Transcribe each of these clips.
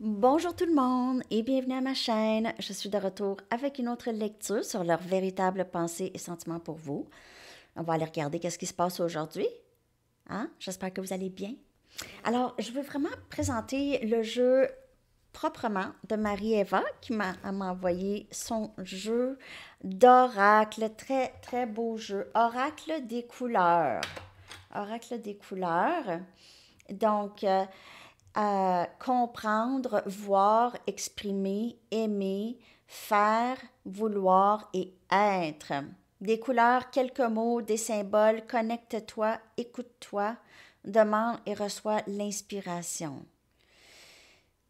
Bonjour tout le monde et bienvenue à ma chaîne. Je suis de retour avec une autre lecture sur leurs véritables pensées et sentiments pour vous. On va aller regarder qu'est-ce qui se passe aujourd'hui. Hein? J'espère que vous allez bien. Alors, je veux vraiment présenter le jeu proprement de Marie-Eva qui m'a envoyé son jeu d'oracle. Très, très beau jeu. Oracle des couleurs. Oracle des couleurs. Donc, comprendre, voir, exprimer, aimer, faire, vouloir et être. Des couleurs, quelques mots, des symboles, connecte-toi, écoute-toi, demande et reçois l'inspiration.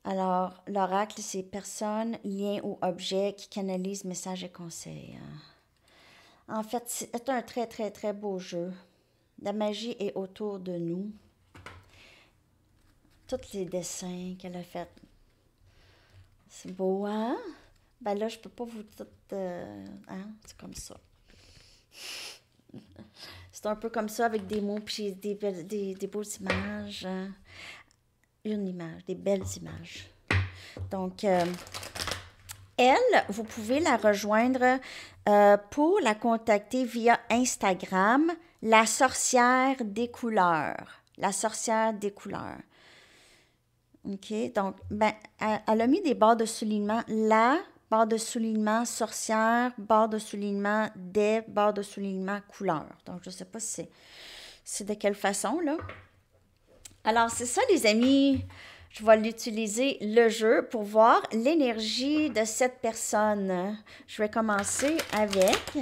Alors, l'oracle, c'est personne, lien ou objet qui canalise messages et conseils. En fait, c'est un très, très, très beau jeu. La magie est autour de nous. Tous les dessins qu'elle a faits, c'est beau, hein? Ben là, je peux pas vous tout... hein? C'est comme ça. C'est un peu comme ça avec des mots puis des beaux images. Une image, des belles images. Donc, elle, vous pouvez la rejoindre pour la contacter via Instagram, la sorcière des couleurs. La sorcière des couleurs. OK? Donc, ben, elle a mis des barres de soulignement là, barre de soulignement sorcière, barre de soulignement des, barre de soulignement couleur. Donc, je ne sais pas si c'est de quelle façon, là. Alors, c'est ça, les amis. Je vais l'utiliser, le jeu, pour voir l'énergie de cette personne. Je vais commencer avec.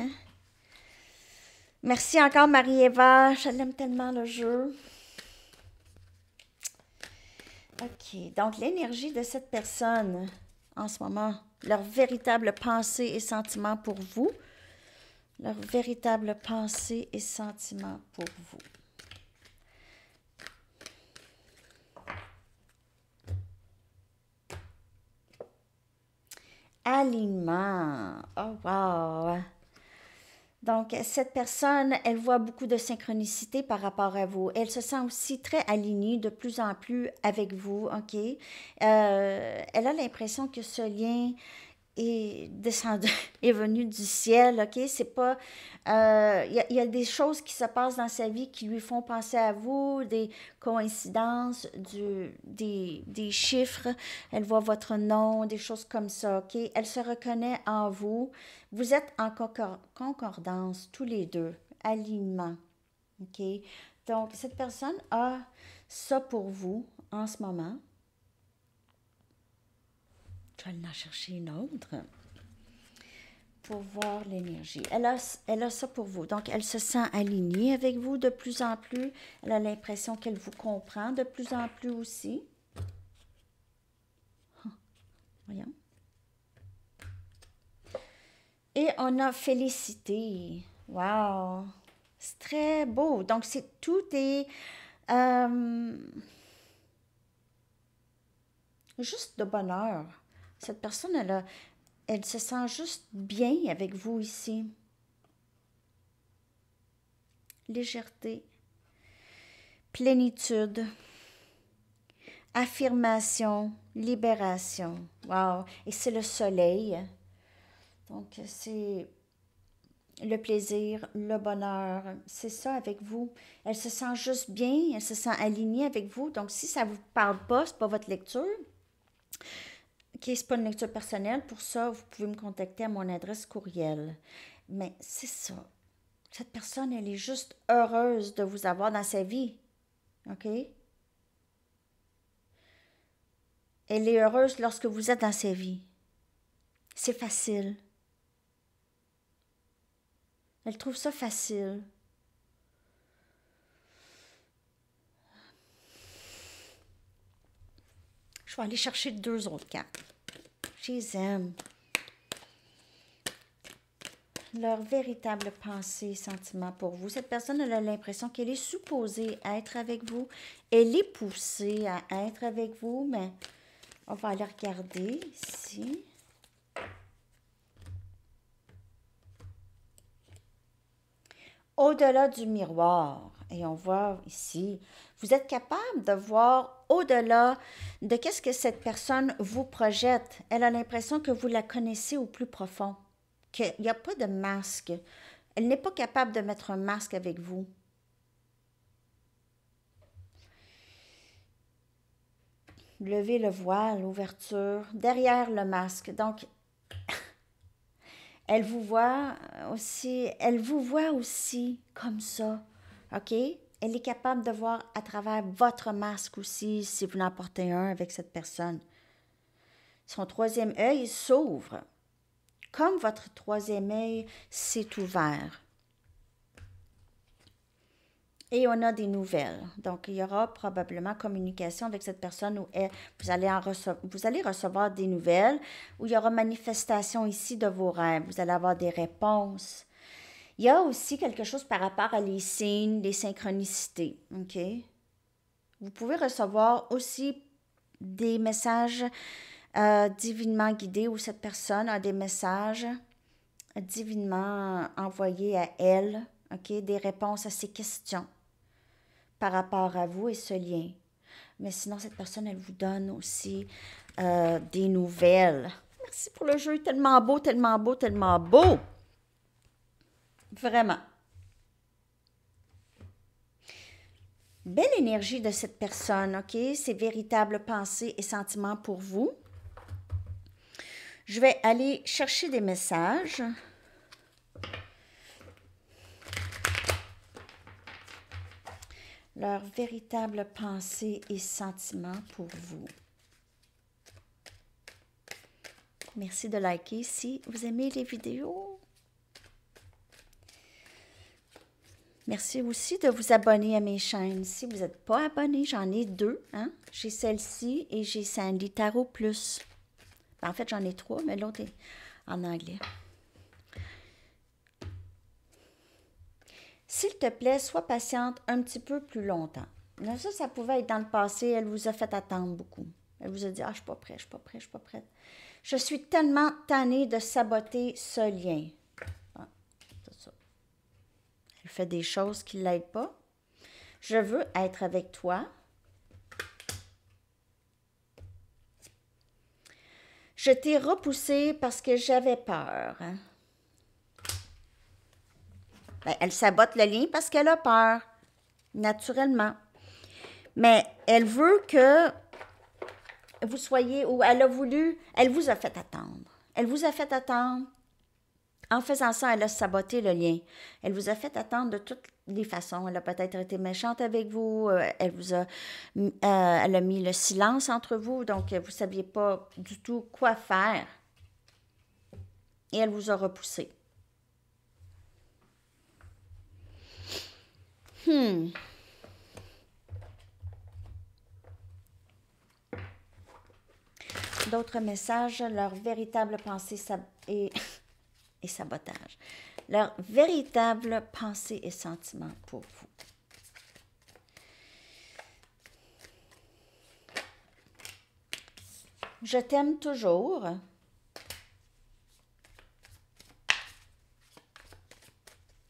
Merci encore, Marie-Eva. Je l'aime tellement, le jeu. OK. Donc, l'énergie de cette personne en ce moment, leur véritable pensée et sentiment pour vous, leur véritable pensée et sentiment pour vous. Alignement. Oh, wow. Donc, cette personne, elle voit beaucoup de synchronicité par rapport à vous. Elle se sent aussi très alignée de plus en plus avec vous, OK? Elle a l'impression que ce lien est descendu, est venu du ciel, OK? C'est pas... y a des choses qui se passent dans sa vie qui lui font penser à vous, des coïncidences, des chiffres. Elle voit votre nom, des choses comme ça, OK? Elle se reconnaît en vous. Vous êtes en concordance, tous les deux, alignement, OK? Donc, cette personne a ça pour vous en ce moment. Je vais aller en chercher une autre pour voir l'énergie. Elle a ça pour vous. Donc, elle se sent alignée avec vous de plus en plus. Elle a l'impression qu'elle vous comprend de plus en plus aussi. Voyons. Et on a félicité. Wow! C'est très beau. Donc, c'est tout est juste de bonheur. Cette personne, elle se sent juste bien avec vous ici. Légèreté, plénitude, affirmation, libération. Wow! Et c'est le soleil. Donc, c'est le plaisir, le bonheur. C'est ça avec vous. Elle se sent juste bien, elle se sent alignée avec vous. Donc, si ça ne vous parle pas, ce n'est pas votre lecture. OK, ce n'est pas une lecture personnelle. Pour ça, vous pouvez me contacter à mon adresse courriel. Mais c'est ça. Cette personne, elle est juste heureuse de vous avoir dans sa vie. OK? Elle est heureuse lorsque vous êtes dans sa vie. C'est facile. Elle trouve ça facile. Je vais aller chercher deux autres cartes. Je les aime. Leur véritable pensée et sentiment pour vous. Cette personne, elle a l'impression qu'elle est supposée être avec vous. Elle est poussée à être avec vous, mais on va aller regarder ici. Au-delà du miroir, et on voit ici, vous êtes capable de voir au-delà de qu'est-ce que cette personne vous projette. Elle a l'impression que vous la connaissez au plus profond, qu'il n'y a pas de masque. Elle n'est pas capable de mettre un masque avec vous. Levez le voile, l'ouverture, derrière le masque. Donc, elle vous voit aussi comme ça, OK? Elle est capable de voir à travers votre masque aussi, si vous en portez un avec cette personne. Son troisième œil s'ouvre, comme votre troisième œil s'est ouvert. Et on a des nouvelles. Donc, il y aura probablement communication avec cette personne où vous allez recevoir des nouvelles, où il y aura manifestation ici de vos rêves. Vous allez avoir des réponses. Il y a aussi quelque chose par rapport à les signes, les synchronicités. OK? Vous pouvez recevoir aussi des messages divinement guidés où cette personne a des messages divinement envoyés à elle. OK? Des réponses à ses questions par rapport à vous et ce lien. Mais sinon, cette personne, elle vous donne aussi des nouvelles. Merci pour le jeu, tellement beau, tellement beau, tellement beau. Vraiment. Belle énergie de cette personne, OK? Ses véritables pensées et sentiments pour vous. Je vais aller chercher des messages. Leurs véritables pensées et sentiments pour vous. Merci de liker si vous aimez les vidéos. Merci aussi de vous abonner à mes chaînes. Si vous n'êtes pas abonné, j'en ai deux. Hein? J'ai celle-ci et j'ai Sandy Tarot Plus. En fait, j'en ai trois, mais l'autre est en anglais. S'il te plaît, sois patiente un petit peu plus longtemps. Là, ça pouvait être dans le passé. Elle vous a fait attendre beaucoup. Elle vous a dit « Ah, je ne suis pas prête, je ne suis pas prête, je ne suis pas prête. » Je suis tellement tannée de saboter ce lien. Ah, c'est ça. Elle fait des choses qui ne l'aident pas. Je veux être avec toi. Je t'ai repoussé parce que j'avais peur. Hein? Ben, elle sabote le lien parce qu'elle a peur, naturellement. Mais elle veut que vous soyez, ou elle a voulu, elle vous a fait attendre. Elle vous a fait attendre. En faisant ça, elle a saboté le lien. Elle vous a fait attendre de toutes les façons. Elle a peut-être été méchante avec vous. Elle a mis le silence entre vous. Donc, vous ne saviez pas du tout quoi faire. Et elle vous a repoussé. D'autres messages, leur véritable pensée et sabotage. Leur véritable pensée et sentiment pour vous. Je t'aime toujours.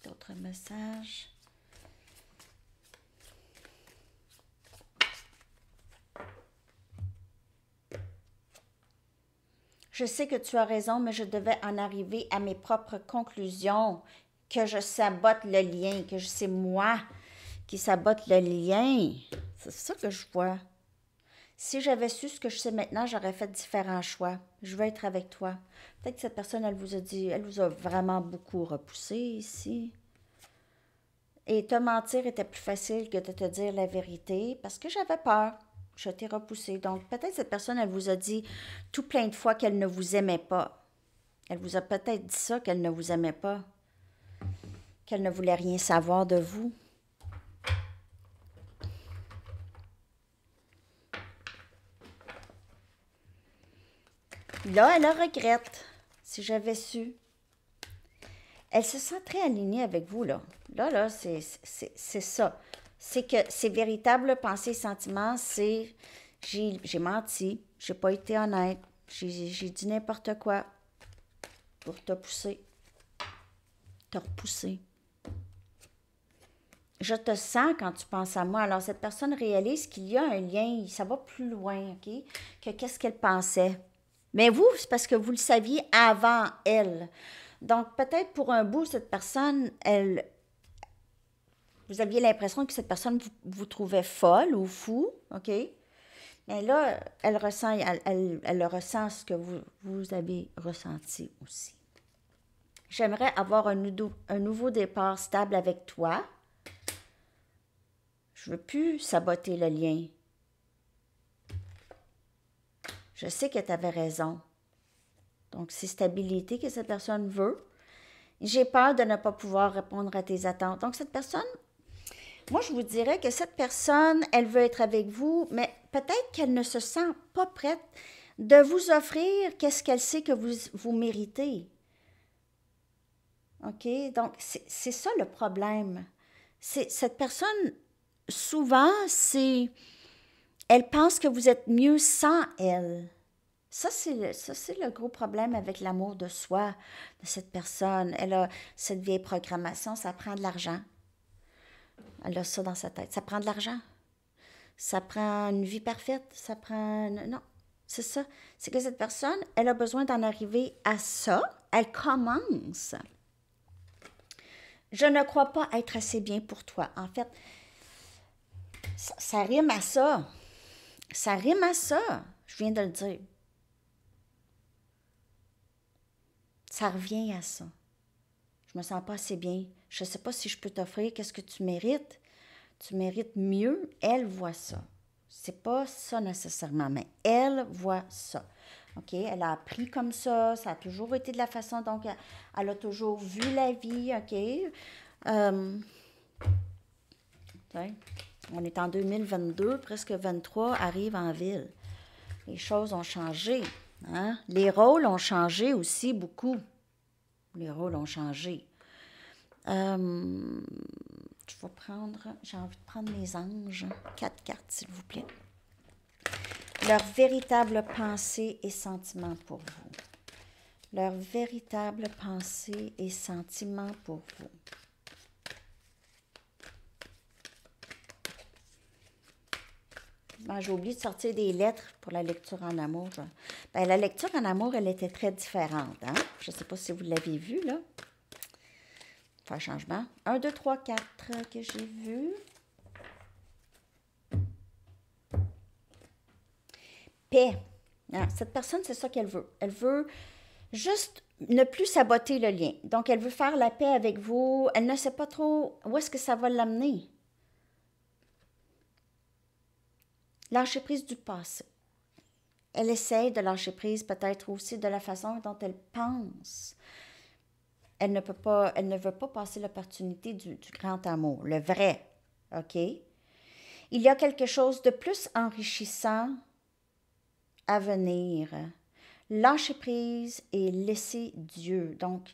D'autres messages. Je sais que tu as raison, mais je devais en arriver à mes propres conclusions, que je sabote le lien, que c'est moi qui sabote le lien. C'est ça que je vois. Si j'avais su ce que je sais maintenant, j'aurais fait différents choix. Je veux être avec toi. Peut-être que cette personne, elle vous a dit, elle vous a vraiment beaucoup repoussé ici. Et te mentir était plus facile que de te dire la vérité parce que j'avais peur. Je t'ai repoussé. Donc, peut-être cette personne, elle vous a dit tout plein de fois qu'elle ne vous aimait pas. Elle vous a peut-être dit ça, qu'elle ne vous aimait pas. Qu'elle ne voulait rien savoir de vous. Là, elle la regrette, si j'avais su. Elle se sent très alignée avec vous, là. Là, c'est ça. C'est que ses véritables pensées et sentiments, c'est j'ai menti, j'ai pas été honnête, j'ai dit n'importe quoi pour te pousser, te repousser. Je te sens quand tu penses à moi. Alors, cette personne réalise qu'il y a un lien, ça va plus loin, OK, que qu'est-ce qu'elle pensait. Mais vous, c'est parce que vous le saviez avant elle. Donc, peut-être pour un bout, cette personne, vous aviez l'impression que cette personne vous trouvait folle ou fou, OK? Mais là, elle ressent, elle ressent ce que vous avez ressenti aussi. J'aimerais avoir un nouveau départ stable avec toi. Je veux plus saboter le lien. Je sais que tu avais raison. Donc, c'est stabilité que cette personne veut. J'ai peur de ne pas pouvoir répondre à tes attentes. Donc, cette personne, moi, je vous dirais que cette personne, elle veut être avec vous, mais peut-être qu'elle ne se sent pas prête de vous offrir qu'est-ce qu'elle sait que vous méritez. OK? Donc, c'est ça le problème. Cette personne, souvent, elle pense que vous êtes mieux sans elle. Ça, c'est le gros problème avec l'amour de soi de cette personne. Elle a cette vieille programmation, ça prend de l'argent. Elle a ça dans sa tête. Ça prend de l'argent. Ça prend une vie parfaite. Ça prend... Non, c'est ça. C'est que cette personne, elle a besoin d'en arriver à ça. Elle commence. Je ne crois pas être assez bien pour toi. En fait, ça rime à ça. Ça rime à ça. Je viens de le dire. Ça revient à ça. Je me sens pas assez bien. Je ne sais pas si je peux t'offrir qu'est-ce que tu mérites. Tu mérites mieux. Elle voit ça. C'est pas ça nécessairement, mais elle voit ça. OK? Elle a appris comme ça. Ça a toujours été de la façon. Donc, elle a toujours vu la vie. OK? On est en 2022, presque 23, arrive en ville. Les choses ont changé. Hein? Les rôles ont changé aussi beaucoup. Les rôles ont changé. J'ai envie de prendre mes anges. 4 cartes, s'il vous plaît. Leur véritable pensée et sentiment pour vous. Leur véritable pensée et sentiment pour vous. J'ai oublié de sortir des lettres pour la lecture en amour. Ben, la lecture en amour, elle était très différente. Hein? Je ne sais pas si vous l'avez vu, là. Faire changement. 1, 2, 3, 4 que j'ai vu. Paix. Ah, cette personne, c'est ça qu'elle veut. Elle veut juste ne plus saboter le lien. Donc, elle veut faire la paix avec vous. Elle ne sait pas trop où est-ce que ça va l'amener. Lâcher prise du passé. Elle essaie de lâcher prise peut-être aussi de la façon dont elle pense. Elle ne veut pas passer l'opportunité du grand amour, le vrai. OK? Il y a quelque chose de plus enrichissant à venir. Lâcher prise et laisser Dieu. Donc,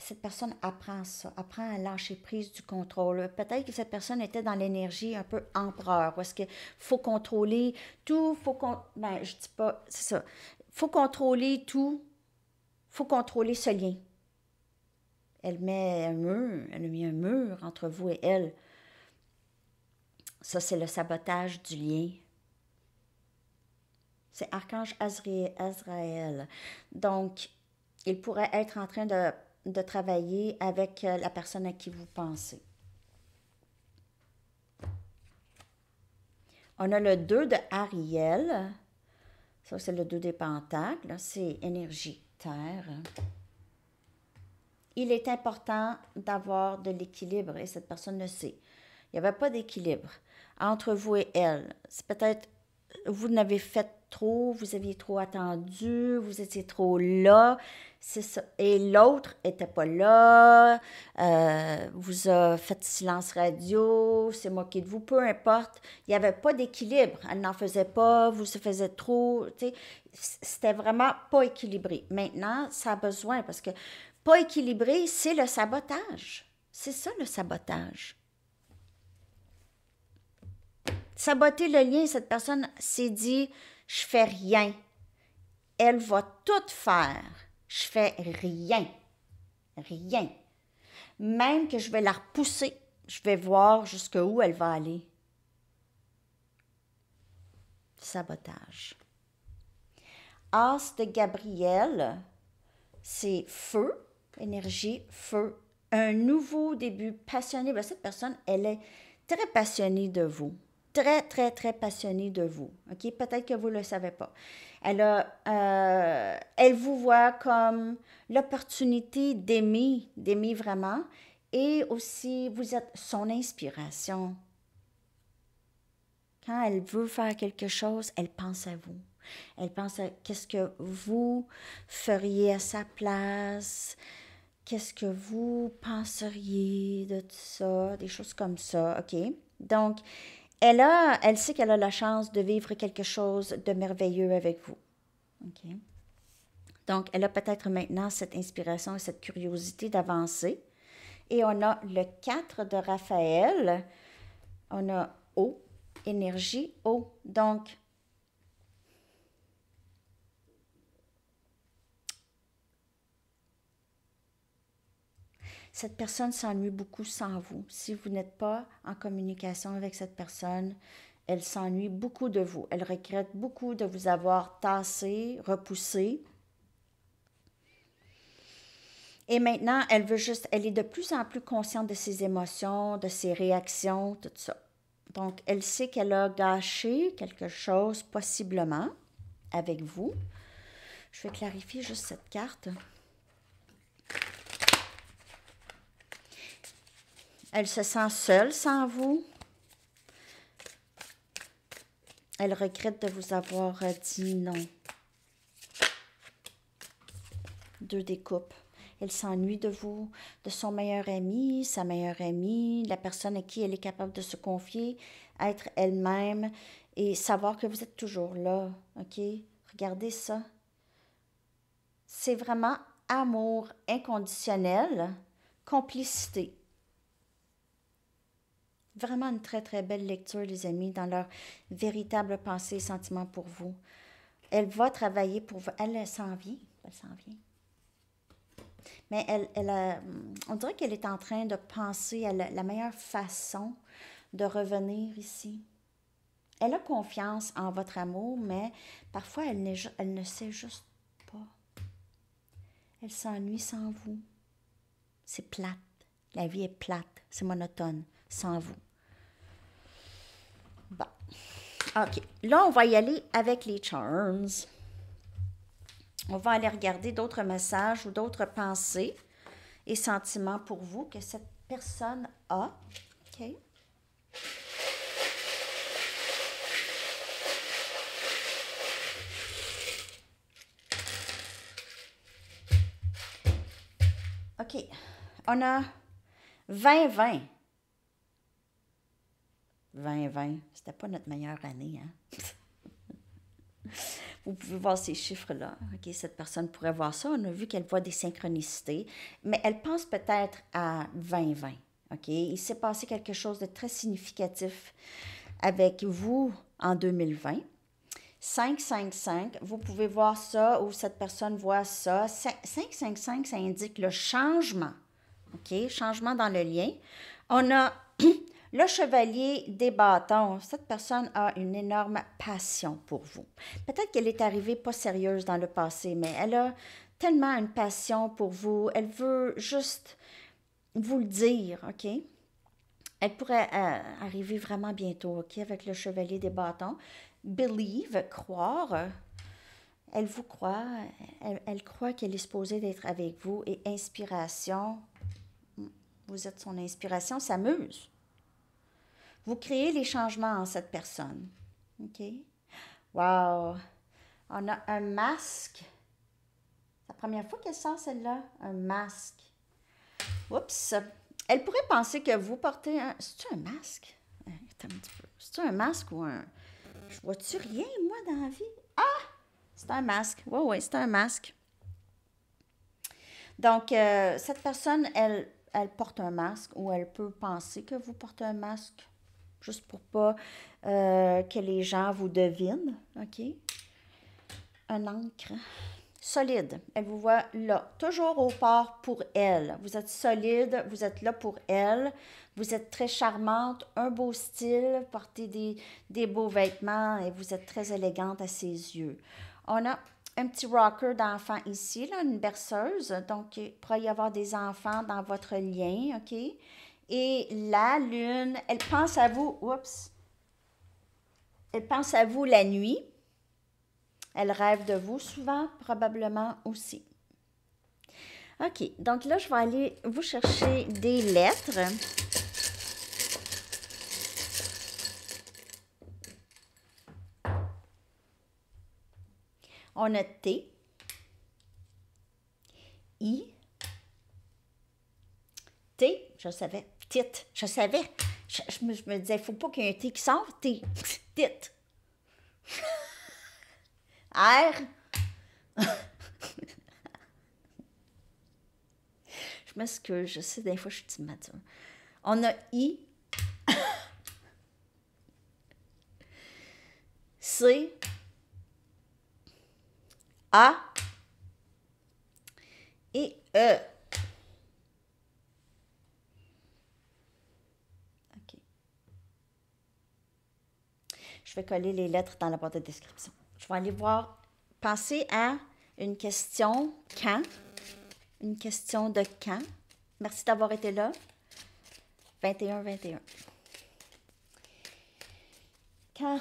cette personne apprend ça, apprend à lâcher prise du contrôle. Peut-être que cette personne était dans l'énergie un peu empereur, parce qu'il faut contrôler tout, ben, je dis pas, c'est ça. Faut contrôler tout, faut contrôler ce lien. Elle a mis un mur entre vous et elle. Ça, c'est le sabotage du lien. C'est Archange Azraël. Donc, il pourrait être en train de travailler avec la personne à qui vous pensez. On a le 2 de Ariel. Ça, c'est le 2 des pentacles. C'est énergie terre. Il est important d'avoir de l'équilibre et cette personne le sait. Il n'y avait pas d'équilibre entre vous et elle. C'est peut-être, vous n'avez fait trop, vous aviez trop attendu, vous étiez trop là, c'est ça. Et l'autre n'était pas là, vous a fait silence radio, s'est moqué de vous, peu importe. Il n'y avait pas d'équilibre, elle n'en faisait pas, vous se faisiez trop, tu sais, c'était vraiment pas équilibré. Maintenant, ça a besoin, parce que pas équilibré, c'est le sabotage. C'est ça le sabotage. Saboter le lien, cette personne s'est dit, je fais rien. Elle va tout faire. Je fais rien. Rien. Même que je vais la repousser Je vais voir jusqu'où elle va aller. Sabotage. As de Gabriel, c'est feu, énergie, feu. Un nouveau début passionné. Bien, cette personne, elle est très passionnée de vous. Très, très, très passionnée de vous. OK? Peut-être que vous ne le savez pas. Elle vous voit comme l'opportunité d'aimer vraiment. Et aussi, vous êtes son inspiration. Quand elle veut faire quelque chose, elle pense à vous. Elle pense à qu'est-ce que vous feriez à sa place, qu'est-ce que vous penseriez de tout ça, des choses comme ça, OK? Donc, elle sait qu'elle a la chance de vivre quelque chose de merveilleux avec vous, OK? Donc, elle a peut-être maintenant cette inspiration et cette curiosité d'avancer. Et on a le 4 de Raphaël, on a eau, énergie, eau. Donc, cette personne s'ennuie beaucoup sans vous. Si vous n'êtes pas en communication avec cette personne, elle s'ennuie beaucoup de vous. Elle regrette beaucoup de vous avoir tassé, repoussé. Et maintenant, elle est de plus en plus consciente de ses émotions, de ses réactions, tout ça. Donc, elle sait qu'elle a gâché quelque chose, possiblement, avec vous. Je vais clarifier juste cette carte. Elle se sent seule sans vous. Elle regrette de vous avoir dit non. 2 des coupes. Elle s'ennuie de vous, de son meilleur ami, sa meilleure amie, la personne à qui elle est capable de se confier, être elle-même et savoir que vous êtes toujours là. OK? Regardez ça. C'est vraiment amour inconditionnel, complicité. Vraiment une très, très belle lecture, les amis, dans leur véritable pensée et sentiment pour vous. Elle va travailler pour vous. Elle s'en vient. Elle s'en vient. Mais on dirait qu'elle est en train de penser à la meilleure façon de revenir ici. Elle a confiance en votre amour, mais parfois elle ne sait juste pas. Elle s'ennuie sans vous. C'est plate. La vie est plate. C'est monotone sans vous. Bon. OK. Là, on va y aller avec les charms. On va aller regarder d'autres messages ou d'autres pensées et sentiments pour vous que cette personne a. OK? OK. On a 2020. 2020. C'était pas notre meilleure année, hein? Vous pouvez voir ces chiffres-là. OK, cette personne pourrait voir ça. On a vu qu'elle voit des synchronicités, mais elle pense peut-être à 2020. OK? Il s'est passé quelque chose de très significatif avec vous en 2020. 555, vous pouvez voir ça ou cette personne voit ça. 555, ça indique le changement. OK? Changement dans le lien. On a le chevalier des bâtons. Cette personne a une énorme passion pour vous. Peut-être qu'elle est arrivée pas sérieuse dans le passé, mais elle a tellement une passion pour vous. Elle veut juste vous le dire, OK? Elle pourrait arriver vraiment bientôt, OK, avec le chevalier des bâtons. Believe, croire. Elle vous croit. Elle croit qu'elle est supposée d'être avec vous. Et inspiration, vous êtes son inspiration, s'amuse. Vous créez les changements en cette personne. OK? Wow! On a un masque. C'est la première fois qu'elle sort celle-là. Un masque. Oups! Elle pourrait penser que vous portez un... C'est-tu un masque? Attends un petit peu. C'est-tu un masque ou un... Je vois-tu rien, moi, dans la vie? Ah! C'est un masque. Oui, oui, c'est un masque. Donc, cette personne, elle porte un masque ou elle peut penser que vous portez un masque juste pour pas que les gens vous devinent, OK? Un encre. solide. Elle vous voit là, toujours au port pour elle. Vous êtes solide, vous êtes là pour elle. Vous êtes très charmante, un beau style, portez des beaux vêtements et vous êtes très élégante à ses yeux. On a un petit rocker d'enfant ici, là, une berceuse. Donc, il pourrait y avoir des enfants dans votre lien, OK? Et la lune, elle pense à vous, oups, elle pense à vous la nuit. Elle rêve de vous souvent, probablement aussi. OK, donc là, je vais aller vous chercher des lettres. On a T, I, T, je savais, tit, je savais. Je me disais, il ne faut pas qu'il y ait un T qui sorte, T, tit. R. Je m'excuse, je sais, des fois, je suis timide. On a I, C, A et E. OK. Je vais coller les lettres dans la boîte de description. Je vais aller voir, penser à une question quand. Une question de quand. Merci d'avoir été là. 21-21. Quand?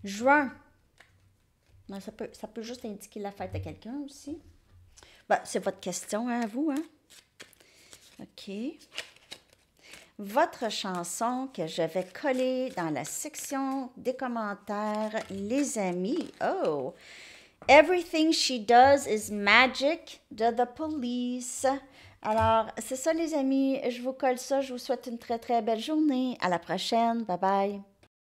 Juin. Non, ça peut juste indiquer la fête de quelqu'un aussi. Ben, c'est votre question hein, à vous, hein? OK. Votre chanson que je vais coller dans la section des commentaires, les amis. Oh! Everything she does is magic de The Police. Alors, c'est ça, les amis. Je vous colle ça. Je vous souhaite une très, très belle journée. À la prochaine. Bye bye.